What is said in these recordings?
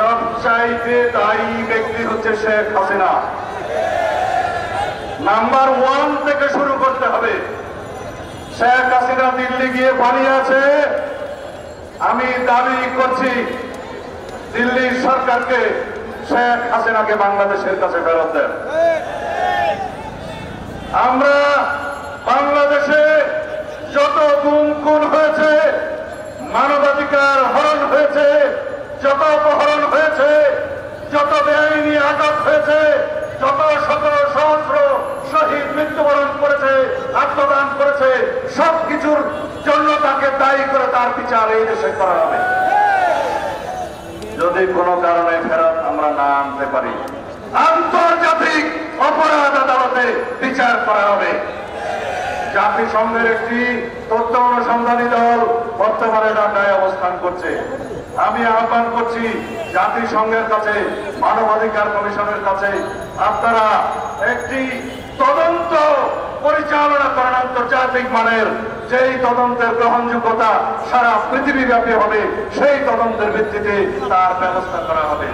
সবচাইতে দায়ী ব্যক্তি হচ্ছে শেখ হাসিনা। নাম্বার 1 থেকে শুরু করতে হবে। শেখ হাসিনা দিল্লি গিয়ে পালিয়ে আছে। আমি দাবি করছি দিল্লির সরকারকে শেখ হাসিনাকে বাংলাদেশের কাছে ফেরত দেন। আমরা বাংলাদেশে যত গুম খুন হয়েছে, মানবাধিকার হরণ হয়েছে, যত অপহরণ হয়েছে, যত বেআইনি আটক হয়েছে, যত শত সহস্র শহীদ মৃত্যুবরণ করেছে, আত্মদান করেছে, সবকিছুর জন্য তাকে দায়ী করে তার বিচার এই দেশে করা হবে। যদি কোনো কারণে ফেরত আমরা না আনতে পারি, আন্তর্জাতিক অপরাধ আদালতে বিচার করা হবে। জাতিসংঘের একটি তথ্য অনুসন্ধানী দল বর্তমানে ঢাকায় অবস্থান করছে। আমি আহ্বান করছি জাতিসংঘের কাছে, মানবাধিকার কমিশনের কাছে, আপনারা একটি তদন্ত পরিচালনা করেন আন্তর্জাতিক মানের, যেই তদন্তের গ্রহণযোগ্যতা সারা পৃথিবীব্যাপী হবে, সেই তদন্তের ভিত্তিতে তার ব্যবস্থা করা হবে।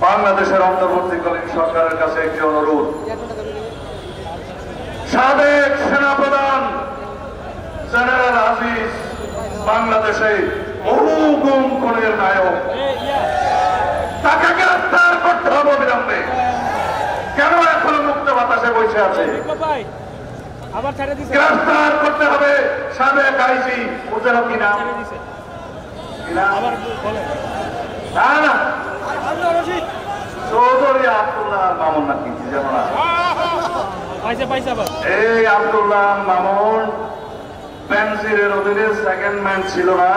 বাংলাদেশের অন্তর্বর্তীকালীন সরকারের কাছে একটি অনুরোধ, সাবেক সেনাপ্রধান জেনারেল আজিজ বাংলাদেশে বহু গুম খুনের নায়ক, তাকে গ্রেফতার করতে হবে অবিলম্বে। কেন এখনো মুক্ত বাতাসে বসে আছে? গ্রেফতার করতে হবে সাবেক আইজি, ওদের কি নাম? না, চৌধুরী আব্দুল্লাহ মামুন নাকি যেমন এই আব্দুল্লাহ মামুন বেনজিরের অধীনে সেকেন্ড ম্যান ছিল না?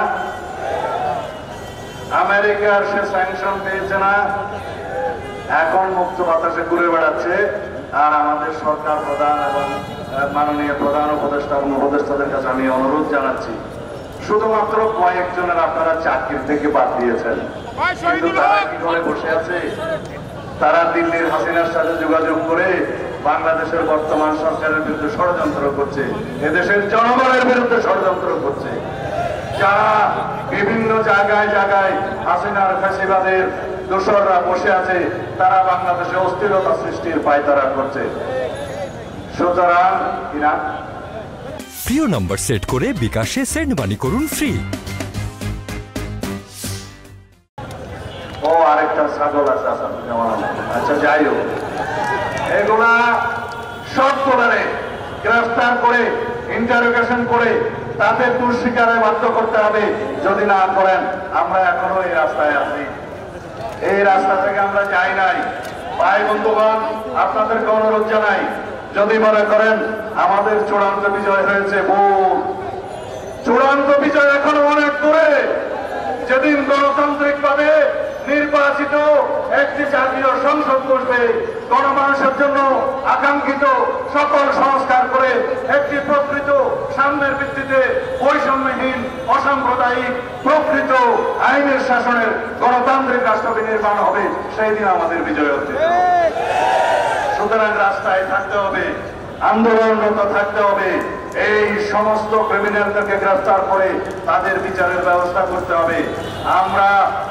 আমেরিকার সে স্যাংশন পেয়েছে না? এখন মুক্ত বাতাসে ঘুরে বেড়াচ্ছে। আর আমাদের সরকার প্রধান এবং মাননীয় প্রধান উপদেষ্টা এবং উপদেষ্টাদের কাছে আমি অনুরোধ জানাচ্ছি, শুধুমাত্র কয়েকজনের আপনারা চাকরি থেকে বাদ দিয়েছেন, কিন্তু তারা কি করে বসে আছে? তারা দিল্লির হাসিনার সাথে যোগাযোগ করে বাংলাদেশের বর্তমান সরকারের বিরুদ্ধে ষড়যন্ত্র করছে, এদেশের জনগণের বিরুদ্ধে ষড়যন্ত্র করছে। যারা বিভিন্ন জায়গায় জায়গায় হাসিনার ফ্যাসিবাদের দোসররা বসে আছে, তারা বাংলাদেশে অস্থিরতা সৃষ্টির পায়তারা করছে। সুতরাং কিনা প্রিয় নম্বর সেট করে বিকাশে সেন্ড মানি করুন ফ্রি। ও আরেকটা ছাগল আছে। আচ্ছা, যাই হোক, এগুলা সবগুলারে গ্রেফতার করে ইন্টারোগেশন করে তাদের দোষ স্বীকারে বাধ্য করতে হবে। যদি না করেন, আমরা এখনো এই রাস্তায় আছি, এই রাস্তা থেকে আমরা যাই নাই। ভাই বন্ধুগণ, আপনাদেরকে অনুরোধ জানাই, যদি মনে করেন আমাদের চূড়ান্ত বিজয় হয়েছে, চূড়ান্ত বিজয় এখনো অনেক দূরে। যেদিন গণতান্ত্রিক ভাবে নির্বাচিত একটি জাতীয় সংসদ বসবে, গণমানুষের জন্য আকাঙ্ক্ষিত সকল সংস্কার করে একটি প্রকৃত সাম্যের ভিত্তিতে বৈষম্যহীন অসাম্প্রদায়িক প্রকৃত আইনের শাসনের গণতান্ত্রিক রাষ্ট্র নির্মাণ হবে, সেই দিন আমাদের বিজয় হচ্ছে। সুতরাং রাস্তায় থাকতে হবে, আন্দোলনরত থাকতে হবে, এই সমস্ত ক্রিমিনালদেরকে গ্রেফতার করে তাদের বিচারের ব্যবস্থা করতে হবে। আমরা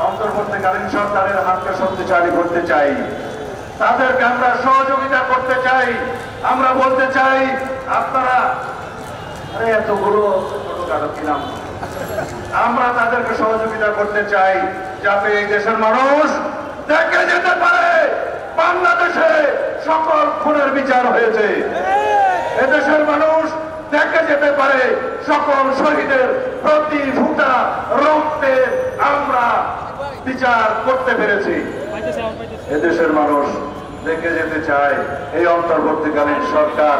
অন্তর্বর্তীকালীন সরকারের হাতকে শক্তিশালী করতে চাই, তাদেরকে আমরা সহযোগিতা করতে চাই। আমরা বলতে চাই, আপনারা এতগুলো কিনাম, আমরা তাদেরকে সহযোগিতা করতে চাই, যাতে এই দেশের মানুষ দেখে যেতে পারে বাংলাদেশে সকল খুনের বিচার হয়েছে। এদেশের মানুষ দেখে যেতে পারে সকল শহীদের প্রতি ফোঁটা রক্তে আমরা বিচার করতে পেরেছি। এদেশের মানুষ দেখে যেতে চায় এই অন্তর্বর্তীকালীন সরকার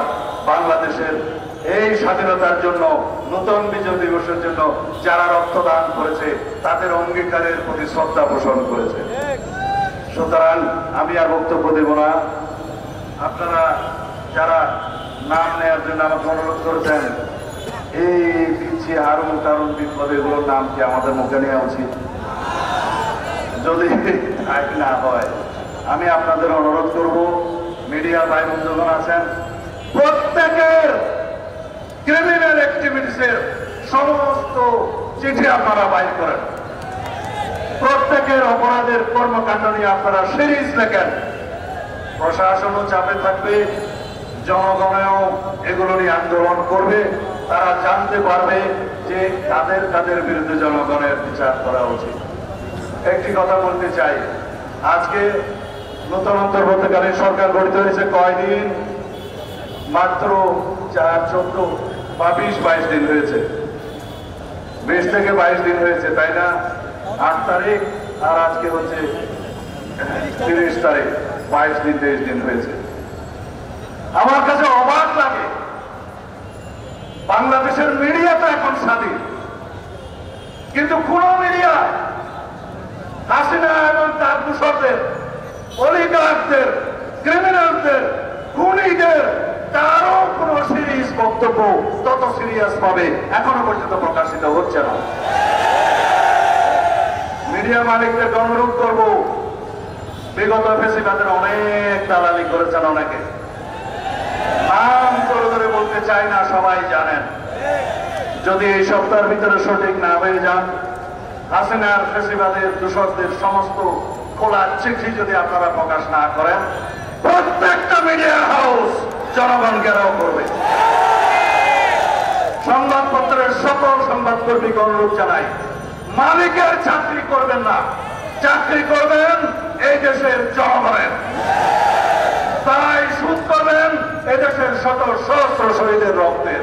বাংলাদেশের এই স্বাধীনতার জন্য, নতুন বিজয় দিবসের জন্য যারা রক্তদান করেছে তাদের অঙ্গীকারের প্রতি শ্রদ্ধা পোষণ করেছে। সুতরাং আমি আর বক্তব্য দেব না। আপনারা যারা নাম নেওয়ার জন্য আমাকে অনুরোধ করেছেন, এই পিছিয়ে হারুন টারুন বিপদ, এগুলোর নাম কি আমাদের মুখে নেওয়া উচিত? যদি না হয়, আমি আপনাদের অনুরোধ করব, মিডিয়ার ভাই বন্ধুগণ আছেন, প্রত্যেকের ক্রিমিনাল অ্যাক্টিভিটিসের সমস্ত চিঠি আপনারা বাইর করেন। প্রত্যেকের অপরাধের কর্মকাণ্ড নিয়ে আপনারা সিরিজ লেখেন। প্রশাসনও চাপে থাকবে, জনগণেও এগুলো নিয়ে আন্দোলন করবে। তারা জানতে পারবে যে তাদের বিরুদ্ধে জনগণের বিচার করা উচিত। একটি কথা বলতে চাই, আজকে নতুন অন্তর্বর্তীকালীন সরকার গঠিত হয়েছে কয়দিন? মাত্র 14 বা 20-22 দিন হয়েছে। 20 থেকে 22 দিন হয়েছে, তাই না? 8 তারিখ আর আজকে হচ্ছে 30 তারিখ, 22 দিন 23 দিন হয়েছে। আমার কাছে অবাক লাগে, বাংলাদেশের মিডিয়া তো এখন স্বাধীন, কিন্তু কোন মিডিয়া হাসিনা এবং তার দূষকদের, অলিগারদের, ক্রিমিনালদের, খুনিদের তারও কোন সিরিয়াস বক্তব্য তত সিরিয়াস ভাবে এখনো পর্যন্ত প্রকাশিত হচ্ছে না। মিডিয়া মালিকদের অনুরোধ করব, বিগত ফেসিবাদের অনেক দালালি করেছেন অনেকে, নাম করে ধরে বলতে চাই না, সবাই জানেন। যদি এই সপ্তাহের ভিতরে সঠিক না হয়ে যান, হাসিনার ফেসিবাদের দূষকদের সমস্ত খোলা চিঠি যদি আপনারা প্রকাশ না করেন, প্রত্যেকটা মিডিয়া হাউস জনগণ ঘেরাও করবে। সংবাদপত্রের সকল সংবাদকর্মীকে অনুরোধ জানাই, মালিকের চাকরি করবেন না, চাকরি করবেন এই দেশের জনগণের। তাই সুদ করবেন এদেশের শত সহস্র শহীদের রক্তের।